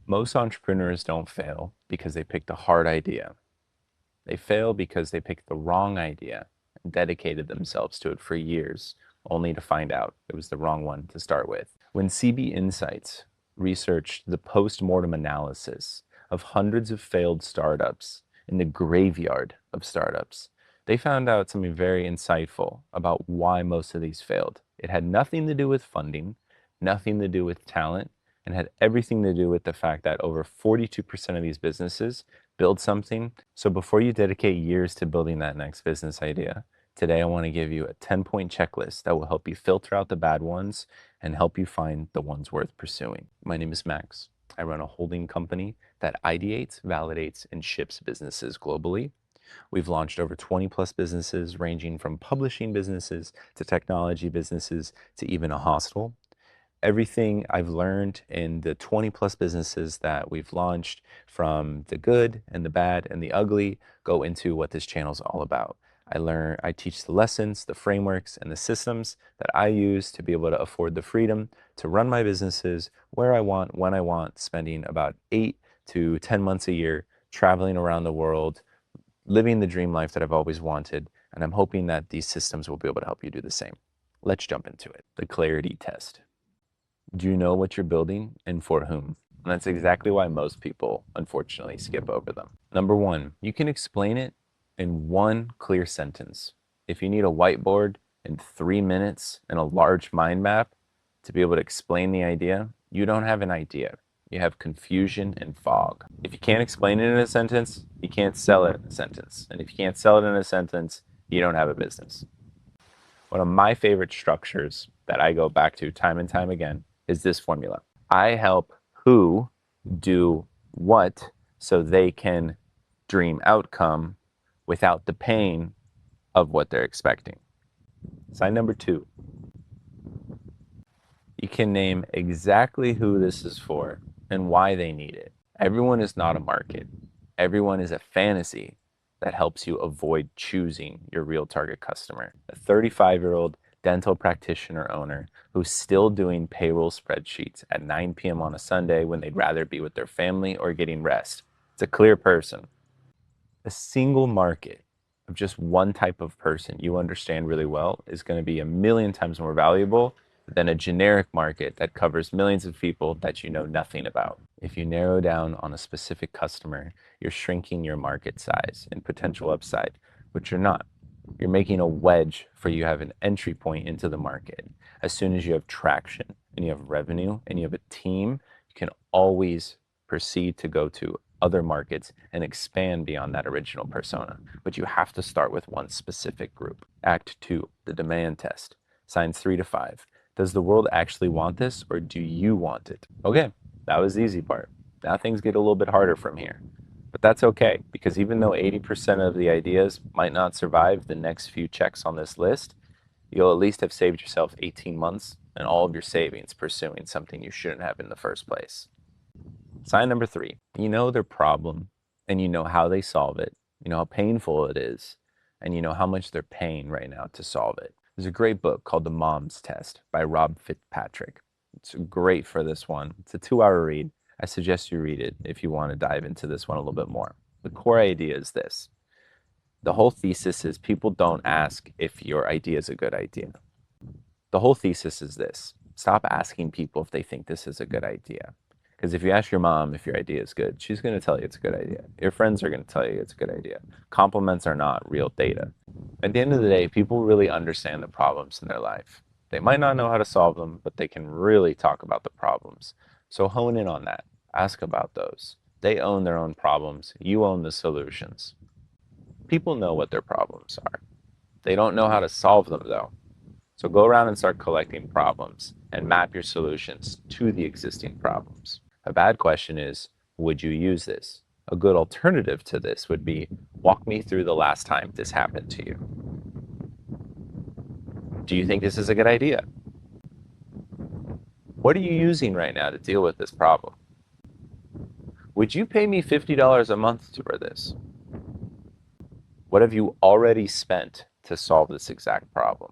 Most entrepreneurs don't fail because they picked a hard idea. They fail because they picked the wrong idea and dedicated themselves to it for years, only to find out it was the wrong one to start with. When CB Insights researched the post-mortem analysis of hundreds of failed startups in the graveyard of startups, they found out something very insightful about why most of these failed. It had nothing to do with funding, nothing to do with talent, and had everything to do with the fact that over 42% of these businesses build something. So before you dedicate years to building that next business idea, today I want to give you a 10-point checklist that will help you filter out the bad ones and help you find the ones worth pursuing. My name is Max. I run a holding company that ideates, validates, and ships businesses globally. We've launched over 20 plus businesses, ranging from publishing businesses to technology businesses to even a hostel. Everything I've learned in the 20 plus businesses that we've launched, from the good and the bad and the ugly, go into what this channel is all about. I teach the lessons, the frameworks, and the systems that I use to be able to afford the freedom to run my businesses where I want, when I want, spending about 8 to 10 months a year traveling around the world, living the dream life that I've always wanted. And I'm hoping that these systems will be able to help you do the same. Let's jump into it. The clarity test. Do you know what you're building and for whom? And that's exactly why most people, unfortunately, skip over them. Number one, you can explain it in one clear sentence. If you need a whiteboard in 3 minutes and a large mind map to be able to explain the idea, you don't have an idea. You have confusion and fog. If you can't explain it in a sentence, you can't sell it in a sentence. And if you can't sell it in a sentence, you don't have a business. One of my favorite structures that I go back to time and time again is this formula. I help who do what so they can dream outcome without the pain of what they're expecting. Sign number two. You can name exactly who this is for and why they need it. Everyone is not a market. Everyone is a fantasy that helps you avoid choosing your real target customer. A 35-year-old dental practitioner owner who's still doing payroll spreadsheets at 9 p.m. on a Sunday when they'd rather be with their family or getting rest. It's a clear person. A single market of just one type of person you understand really well is going to be a million times more valuable than a generic market that covers millions of people that you know nothing about. If you narrow down on a specific customer, you're shrinking your market size and potential upside, which you're not. You're making a wedge for you to have an entry point into the market. As soon as you have traction and you have revenue and you have a team, you can always proceed to go to other markets and expand beyond that original persona. But you have to start with one specific group. Act 2, the demand test. Signs 3 to 5. Does the world actually want this, or do you want it? Okay, that was the easy part. Now things get a little bit harder from here. But that's okay, because even though 80% of the ideas might not survive the next few checks on this list, you'll at least have saved yourself 18 months and all of your savings pursuing something you shouldn't have in the first place. Sign number 3, you know their problem and you know how they solve it, you know how painful it is, and you know how much they're paying right now to solve it. There's a great book called The Mom's Test by Rob Fitzpatrick. It's great for this one. It's a 2-hour read. I suggest you read it if you want to dive into this one a little bit more. The core idea is this. The whole thesis is people don't ask if your idea is a good idea. The whole thesis is this. Stop asking people if they think this is a good idea. Because if you ask your mom if your idea is good, she's going to tell you it's a good idea. Your friends are going to tell you it's a good idea. Compliments are not real data. At the end of the day, people really understand the problems in their life. They might not know how to solve them, but they can really talk about the problems. So hone in on that. Ask about those. They own their own problems. You own the solutions. People know what their problems are. They don't know how to solve them, though. So go around and start collecting problems and map your solutions to the existing problems. A bad question is, would you use this? A good alternative to this would be, walk me through the last time this happened to you. Do you think this is a good idea? What are you using right now to deal with this problem? Would you pay me $50 a month for this? What have you already spent to solve this exact problem?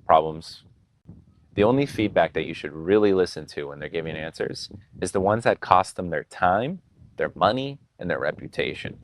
Problems The only feedback that you should really listen to when they're giving answers is the ones that cost them their time, their money, and their reputation.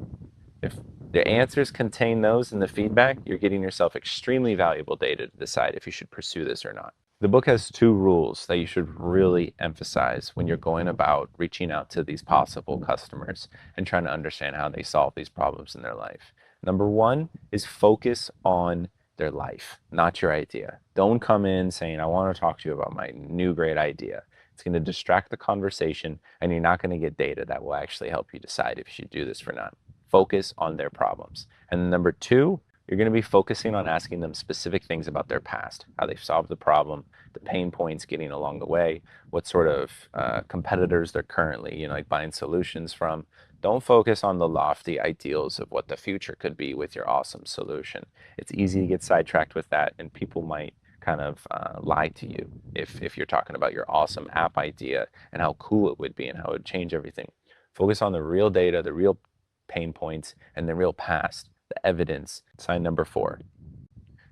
If the answers contain those in the feedback, you're getting yourself extremely valuable data to decide if you should pursue this or not. The book has two rules that you should really emphasize when you're going about reaching out to these possible customers and trying to understand how they solve these problems in their life. Number one is focus on their life, not your idea. Don't come in saying, I want to talk to you about my new great idea. It's going to distract the conversation, and you're not going to get data that will actually help you decide if you should do this or not. Focus on their problems. And number two, you're going to be focusing on asking them specific things about their past, how they've solved the problem, the pain points getting along the way, what sort of competitors they're currently, like buying solutions from. Don't focus on the lofty ideals of what the future could be with your awesome solution. It's easy to get sidetracked with that, and people might kind of lie to you if you're talking about your awesome app idea and how cool it would be and how it would change everything. Focus on the real data, the real pain points, and the real past, the evidence. Sign number four.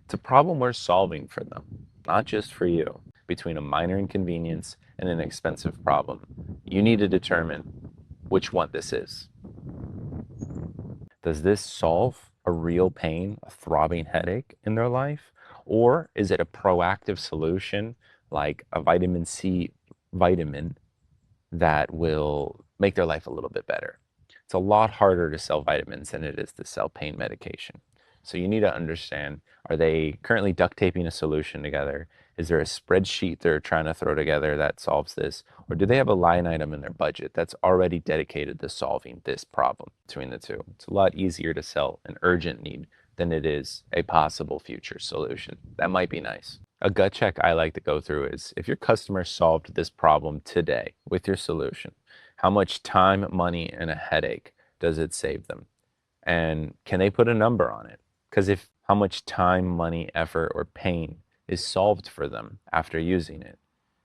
It's a problem we're solving for them, not just for you. Between a minor inconvenience and an expensive problem, you need to determine which one this is. Does this solve a real pain, a throbbing headache in their life? Or is it a proactive solution like a vitamin C vitamin that will make their life a little bit better? It's a lot harder to sell vitamins than it is to sell pain medication. So you need to understand, are they currently duct taping a solution together? Is there a spreadsheet they're trying to throw together that solves this? Or do they have a line item in their budget that's already dedicated to solving this problem between the two? It's a lot easier to sell an urgent need than it is a possible future solution. That might be nice. A gut check I like to go through is if your customer solved this problem today with your solution, how much time, money, and a headache does it save them? And can they put a number on it? Because if how much time, money, effort, or pain is solved for them after using it,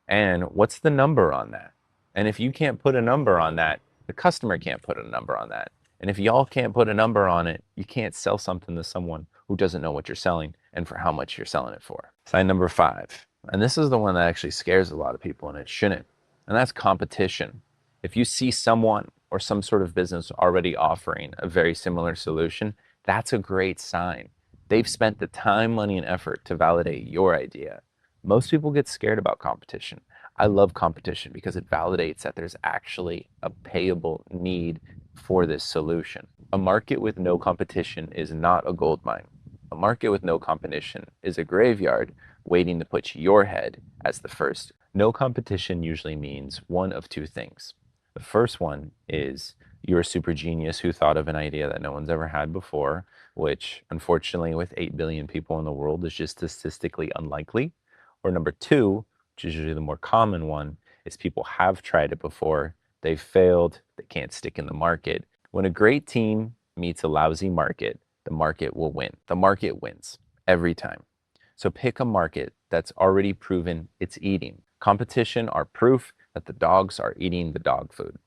and what's the number on that? And if you can't put a number on that, the customer can't put a number on that. And if y'all can't put a number on it, you can't sell something to someone who doesn't know what you're selling and for how much you're selling it for. Sign number five. And this is the one that actually scares a lot of people, and it shouldn't. And that's competition. If you see someone or some sort of business already offering a very similar solution, that's a great sign. They've spent the time, money, and effort to validate your idea. Most people get scared about competition. I love competition because it validates that there's actually a payable need for this solution. A market with no competition is not a gold mine. A market with no competition is a graveyard waiting to put your head as the first. No competition usually means one of two things. The first one is you're a super genius who thought of an idea that no one's ever had before, which unfortunately with 8 billion people in the world is just statistically unlikely. Or number two, which is usually the more common one, is people have tried it before, they've failed, they can't stick in the market. When a great team meets a lousy market, the market will win. The market wins every time. So pick a market that's already proven it's eating. Competition are proof that the dogs are eating the dog food.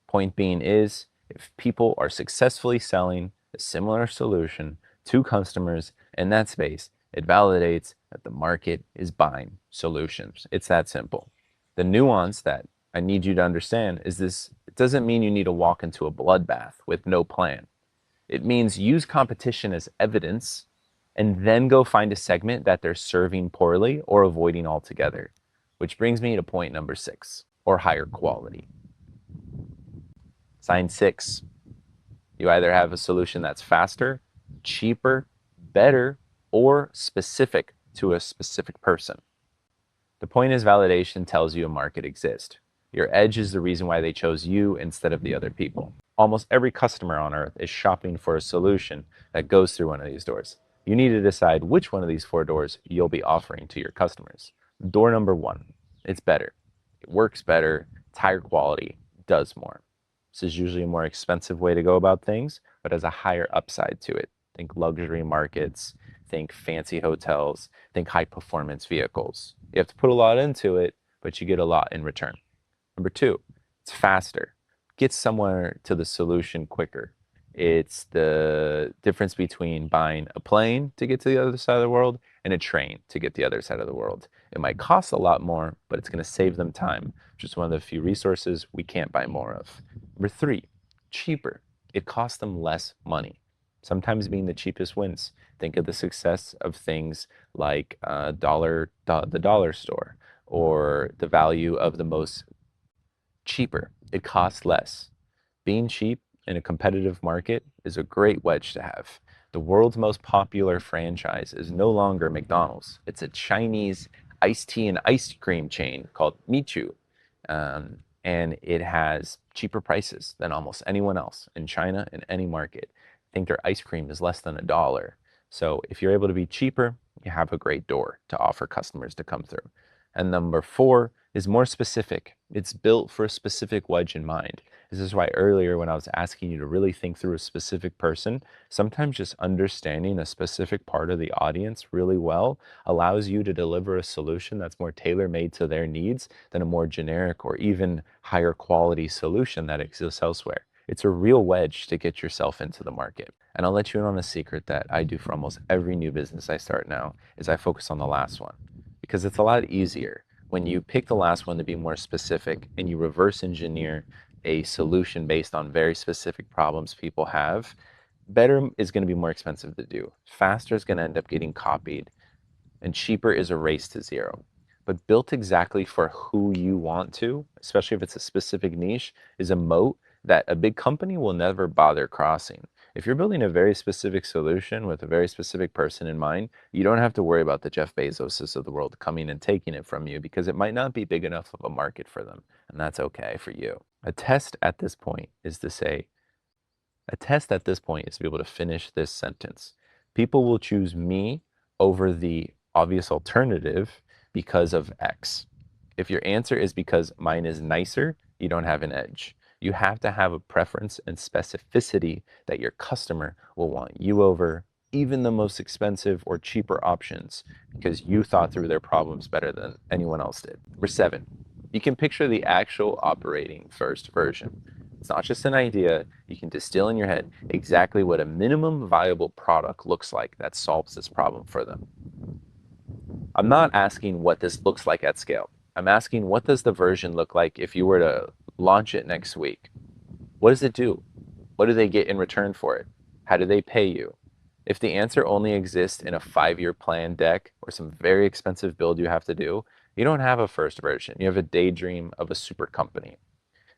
Point being is, if people are successfully selling a similar solution to customers in that space, it validates that the market is buying solutions. It's that simple. The nuance that I need you to understand is this: it doesn't mean you need to walk into a bloodbath with no plan. It means use competition as evidence and then go find a segment that they're serving poorly or avoiding altogether. Which brings me to point number 6, or higher quality. Sign 6. You either have a solution that's faster, cheaper, better, or specific to a specific person. The point is, validation tells you a market exists. Your edge is the reason why they chose you instead of the other people. Almost every customer on earth is shopping for a solution that goes through one of these doors. You need to decide which one of these 4 doors you'll be offering to your customers. Door number 1, it's better. It works better, it's higher quality, does more. This is usually a more expensive way to go about things, but has a higher upside to it. Think luxury markets, think fancy hotels, think high performance vehicles. You have to put a lot into it, but you get a lot in return. Number 2, it's faster. Get somewhere to the solution quicker. It's the difference between buying a plane to get to the other side of the world and a train to get to the other side of the world. It might cost a lot more, but it's going to save them time, which is one of the few resources we can't buy more of. Number three, cheaper. It costs them less money. Sometimes being the cheapest wins. Think of the success of things like the dollar store, or the value of the most cheaper. It costs less. Being cheap in a competitive market is a great wedge to have. The world's most popular franchise is no longer McDonald's. It's a Chinese iced tea and ice cream chain called Michu. And it has cheaper prices than almost anyone else in China in any market. I think their ice cream is less than $1. So if you're able to be cheaper, you have a great door to offer customers to come through. And number four is more specific. It's built for a specific wedge in mind. This is why earlier when I was asking you to really think through a specific person, sometimes just understanding a specific part of the audience really well allows you to deliver a solution that's more tailor-made to their needs than a more generic or even higher quality solution that exists elsewhere. It's a real wedge to get yourself into the market. And I'll let you in on a secret that I do for almost every new business I start now is I focus on the last one, because it's a lot easier when you pick the last one to be more specific and you reverse engineer a solution based on very specific problems people have. Better is going to be more expensive to do. Faster is going to end up getting copied, and cheaper is a race to zero. But built exactly for who you want to, especially if it's a specific niche, is a moat that a big company will never bother crossing. If you're building a very specific solution with a very specific person in mind, you don't have to worry about the Jeff Bezoses of the world coming and taking it from you, because it might not be big enough of a market for them, and that's okay for you. A test at this point is to say, a test at this point is to be able to finish this sentence. People will choose me over the obvious alternative because of X. If your answer is because mine is nicer, you don't have an edge. You have to have a preference and specificity that your customer will want you over even the most expensive or cheaper options, because you thought through their problems better than anyone else did. Number seven, you can picture the actual operating first version. It's not just an idea. You can distill in your head exactly what a minimum viable product looks like that solves this problem for them. I'm not asking what this looks like at scale. I'm asking, what does the version look like if you were to launch it next week? What does it do? What do they get in return for it? How do they pay you? If the answer only exists in a 5-year plan deck or some very expensive build you have to do, you don't have a first version. You have a daydream of a super company.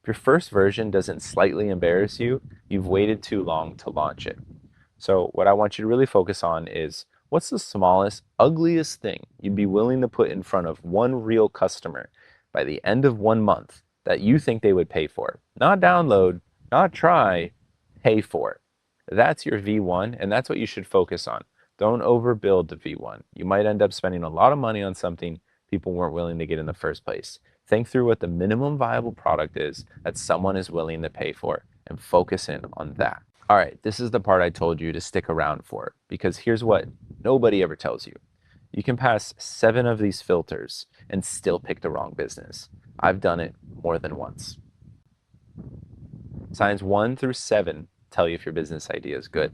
If your first version doesn't slightly embarrass you, you've waited too long to launch it. So what I want you to really focus on is, what's the smallest, ugliest thing you'd be willing to put in front of one real customer by the end of 1 month that you think they would pay for? Not download, not try, pay for. That's your V1, and that's what you should focus on. Don't overbuild the V1. You might end up spending a lot of money on something people weren't willing to get in the first place. Think through what the minimum viable product is that someone is willing to pay for, and focus in on that. All right, this is the part I told you to stick around for, because here's what nobody ever tells you. You can pass 7 of these filters and still pick the wrong business. I've done it more than once. Signs 1 through 7 tell you if your business idea is good.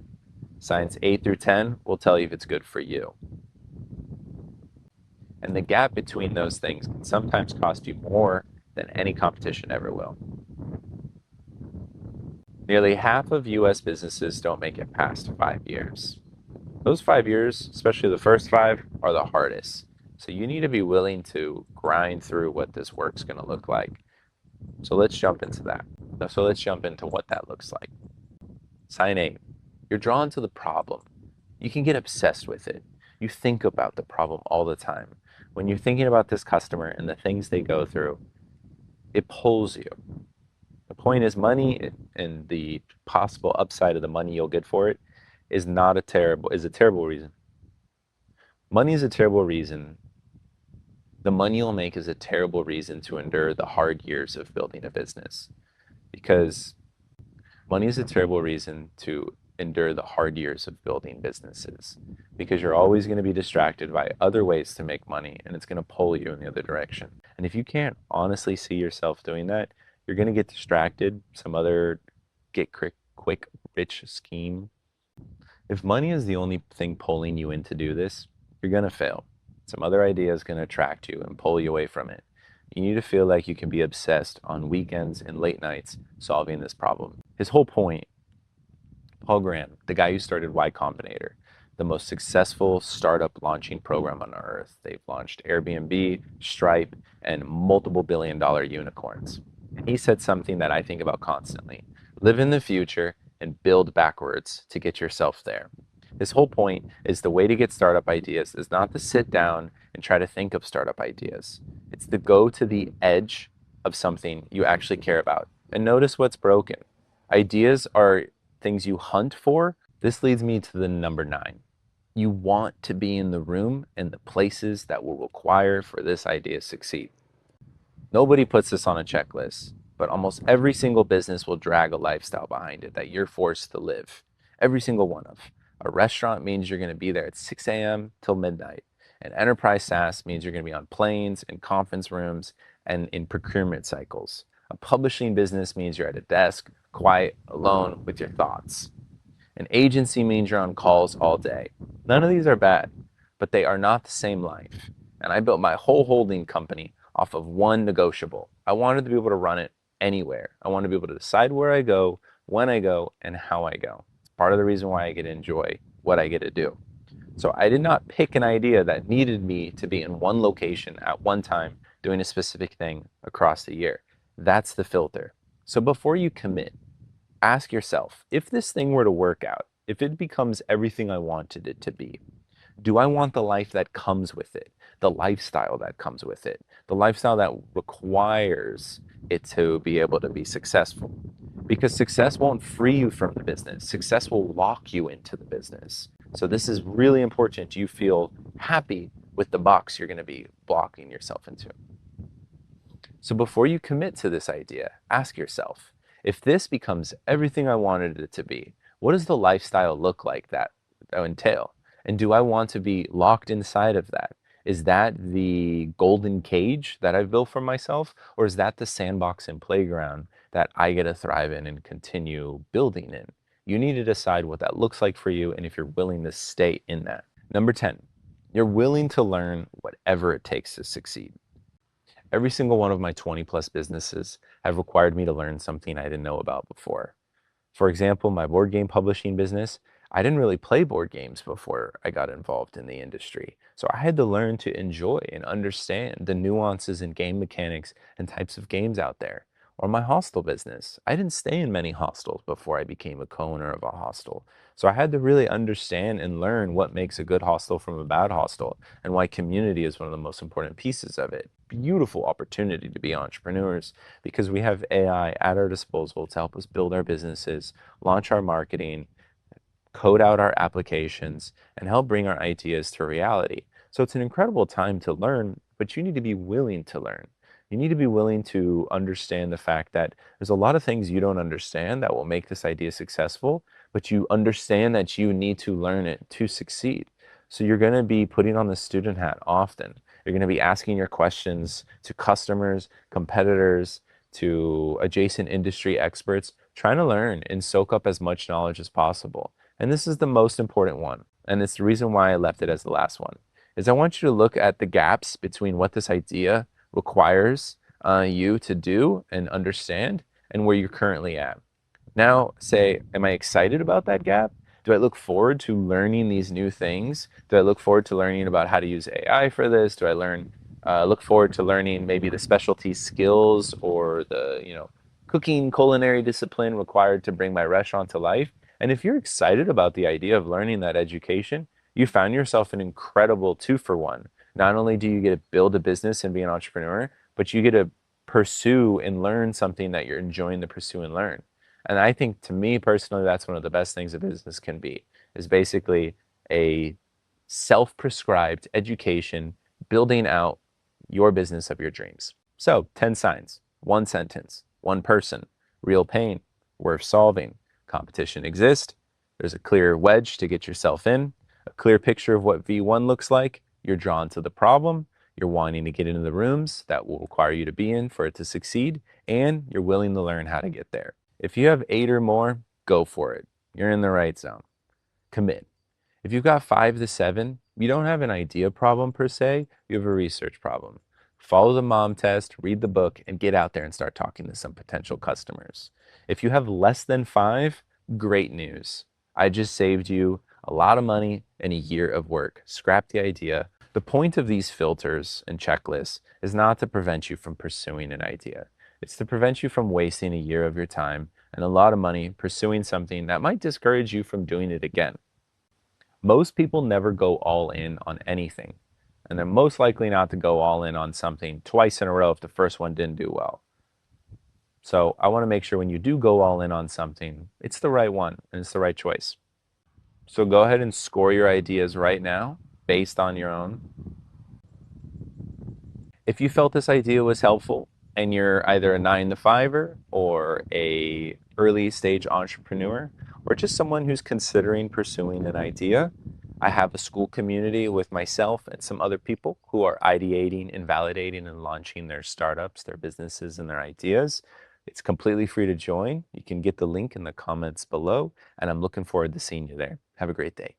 Signs 8 through 10 will tell you if it's good for you. And the gap between those things can sometimes cost you more than any competition ever will. Nearly half of US businesses don't make it past 5 years. Those 5 years, especially the first 5, are the hardest. So you need to be willing to grind through what this work's going to look like. So let's jump into that. So let's jump into what that looks like. Sign 8. You're drawn to the problem. You can get obsessed with it. You think about the problem all the time. When you're thinking about this customer and the things they go through, it pulls you. The point is, money and the possible upside of the money you'll get for it is a terrible reason. Money is a terrible reason. The money you'll make is a terrible reason to endure the hard years of building a business, because money is a terrible reason to endure the hard years of building businesses, because you're always going to be distracted by other ways to make money, and it's going to pull you in the other direction. And if you can't honestly see yourself doing that, you're going to get distracted. Some other get quick rich scheme. If money is the only thing pulling you in to do this, you're going to fail. Some other idea is going to attract you and pull you away from it. You need to feel like you can be obsessed on weekends and late nights solving this problem. His whole point, Paul Graham, the guy who started Y Combinator, the most successful startup launching program on earth. They've launched Airbnb, Stripe, and multiple billion-dollar unicorns. And he said something that I think about constantly. Live in the future and build backwards to get yourself there. His whole point is the way to get startup ideas is not to sit down and try to think of startup ideas. It's to go to the edge of something you actually care about and notice what's broken. Ideas are things you hunt for. This leads me to the number 9. You want to be in the room and the places that will require for this idea to succeed. Nobody puts this on a checklist, but almost every single business will drag a lifestyle behind it that you're forced to live. Every single one of. A restaurant means you're going to be there at 6 a.m. till midnight. And enterprise SaaS means you're going to be on planes, in conference rooms, and in procurement cycles. A publishing business means you're at a desk, quiet, alone with your thoughts. An agency means you're on calls all day. None of these are bad, but they are not the same life. And I built my whole holding company off of one negotiable. I wanted to be able to run it anywhere. I wanted to be able to decide where I go, when I go, and how I go. It's part of the reason why I get to enjoy what I get to do. So I did not pick an idea that needed me to be in one location at one time doing a specific thing across the year. That's the filter. So before you commit, ask yourself, if this thing were to work out, if it becomes everything I wanted it to be, do I want the life that comes with it, the lifestyle that comes with it, the lifestyle that requires it to be able to be successful? Because success won't free you from the business. Success will lock you into the business. So this is really important. You feel happy with the box you're going to be blocking yourself into. So before you commit to this idea, ask yourself, if this becomes everything I wanted it to be, what does the lifestyle look like that entail? And do I want to be locked inside of that? Is that the golden cage that I've built for myself? Or is that the sandbox and playground that I get to thrive in and continue building in? You need to decide what that looks like for you and if you're willing to stay in that. Number 10, you're willing to learn whatever it takes to succeed. Every single one of my 20 plus businesses have required me to learn something I didn't know about before. For example, my board game publishing business, I didn't really play board games before I got involved in the industry. So I had to learn to enjoy and understand the nuances in game mechanics and types of games out there. Or my hostel business. I didn't stay in many hostels before I became a co-owner of a hostel. So I had to really understand and learn what makes a good hostel from a bad hostel and why community is one of the most important pieces of it. Beautiful opportunity to be entrepreneurs because we have AI at our disposal to help us build our businesses, launch our marketing, code out our applications, and help bring our ideas to reality. So it's an incredible time to learn, but you need to be willing to learn. You need to be willing to understand the fact that there's a lot of things you don't understand that will make this idea successful, but you understand that you need to learn it to succeed. So you're going to be putting on the student hat often. You're going to be asking your questions to customers, competitors, to adjacent industry experts, trying to learn and soak up as much knowledge as possible. And this is the most important one. And it's the reason why I left it as the last one, is I want you to look at the gaps between what this idea requires you to do and understand and where you're currently at. Now say, am I excited about that gap? Do I look forward to learning these new things? Do I look forward to learning about how to use AI for this? Do I look forward to learning maybe the specialty skills or the cooking culinary discipline required to bring my restaurant to life? And if you're excited about the idea of learning that education, you found yourself an incredible 2-for-1. Not only do you get to build a business and be an entrepreneur, but you get to pursue and learn something that you're enjoying to pursue and learn. And I think, to me personally, that's one of the best things a business can be, is basically a self-prescribed education building out your business of your dreams. So 10 signs, 1 sentence, 1 person, real pain, worth solving, competition exists, there's a clear wedge to get yourself in, a clear picture of what V1 looks like, you're drawn to the problem, you're wanting to get into the rooms that will require you to be in for it to succeed, and you're willing to learn how to get there. If you have 8 or more, go for it. You're in the right zone. Commit. If you've got 5 to 7, you don't have an idea problem per se, you have a research problem. Follow the mom test, read the book, and get out there and start talking to some potential customers. If you have less than 5, great news. I just saved you a lot of money and a year of work. Scrap the idea. The point of these filters and checklists is not to prevent you from pursuing an idea. It's to prevent you from wasting a year of your time and a lot of money pursuing something that might discourage you from doing it again. Most people never go all in on anything, and they're most likely not to go all in on something twice in a row if the first one didn't do well. So I want to make sure when you do go all in on something, it's the right one and it's the right choice. So go ahead and score your ideas right now based on your own. If you felt this idea was helpful and you're either a 9 to 5er or a early stage entrepreneur or just someone who's considering pursuing an idea, I have a school community with myself and some other people who are ideating and validating and launching their startups, their businesses, and their ideas. It's completely free to join. You can get the link in the comments below, and I'm looking forward to seeing you there. Have a great day.